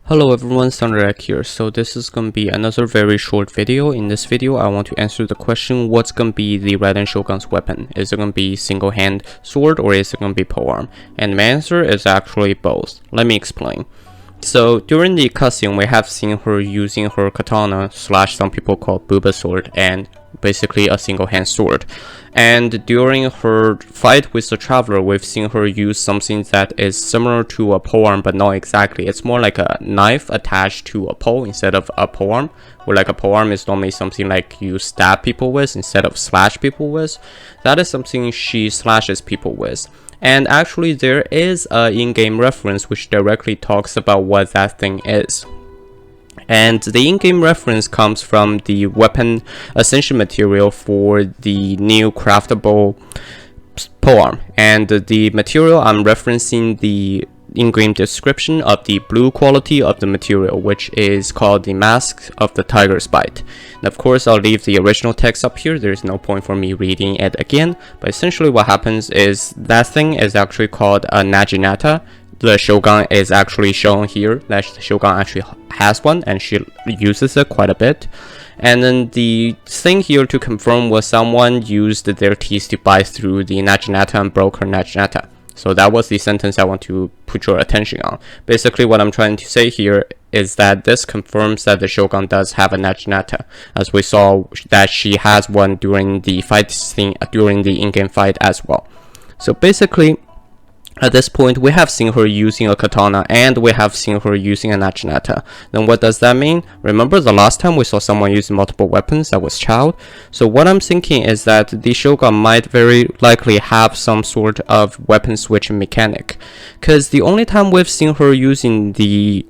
Hello everyone, Thunderek here. So this is going to be another very short video. In this video, I want to answer the question, what's going to be the Raiden Shogun's weapon? Is it going to be single hand sword or is it going to be polearm? And my answer is actually both. Let me explain. So during the cutscene, we have seen her using her katana / some people call booba sword, and basically a single hand sword. And during her fight with the traveler, we've seen her use something that is similar to a polearm, but not exactly. It's more like a knife attached to a pole instead of a polearm, where like a polearm is normally something like you stab people with instead of slash people with. That is something she slashes people with. And actually there is a in-game reference which directly talks about what that thing is. And the in-game reference comes from the weapon ascension material for the new craftable polearm. And the material I'm referencing the in-game description of the blue quality of the material, which is called the Mask of the Tiger's Bite. And of course, I'll leave the original text up here. There's no point for me reading it again. But essentially what happens is that thing is actually called a Naginata. The Shogun is actually shown here, that the Shogun actually has one and she uses it quite a bit. And then the thing here to confirm was someone used their teeth to bite through the Naginata and broke her Naginata. So that was the sentence I want to put your attention on. Basically what I'm trying to say here is that this confirms that the Shogun does have a Naginata, as we saw that she has one during the fight scene, during the in-game fight as well. So basically, at this point, we have seen her using a katana and we have seen her using a Naginata. Then what does that mean? Remember the last time we saw someone using multiple weapons, that was Child? So what I'm thinking is that the Shogun might very likely have some sort of weapon switching mechanic. Because the only time we've seen her using the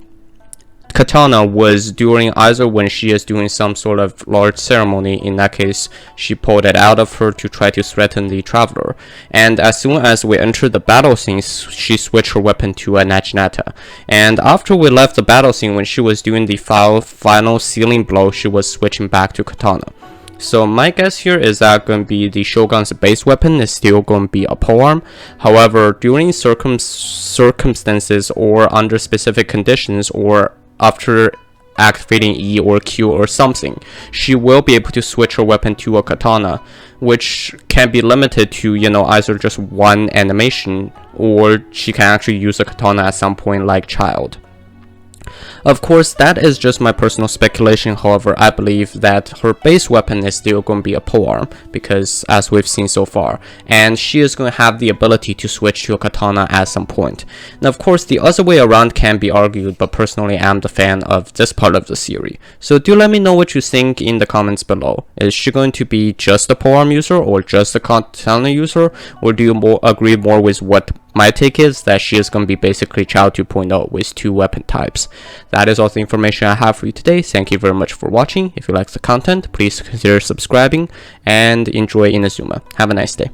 katana was during either when she is doing some sort of large ceremony. In that case, she pulled it out of her to try to threaten the traveler, and as soon as we entered the battle scene, she switched her weapon to a Naginata. And after we left the battle scene, when she was doing the final sealing blow, she was switching back to katana. So my guess here is that going to be the Shogun's base weapon is still going to be a polearm. However, during circumstances or under specific conditions, or after activating E or Q or something, she will be able to switch her weapon to a katana, which can be limited to, either just one animation, or she can actually use a katana at some point like Child. Of course, that is just my personal speculation. However, I believe that her base weapon is still going to be a polearm, because as we've seen so far, and she is going to have the ability to switch to a katana at some point. Now, of course, the other way around can be argued, but personally, I'm the fan of this part of the series. So do let me know what you think in the comments below. Is she going to be just a polearm user or just a katana user, or do you agree more with what my take is, that she is going to be basically Child 2.0 with 2 weapon types? That is all the information I have for you today. Thank you very much for watching. If you like the content, please consider subscribing and enjoy Inazuma. Have a nice day.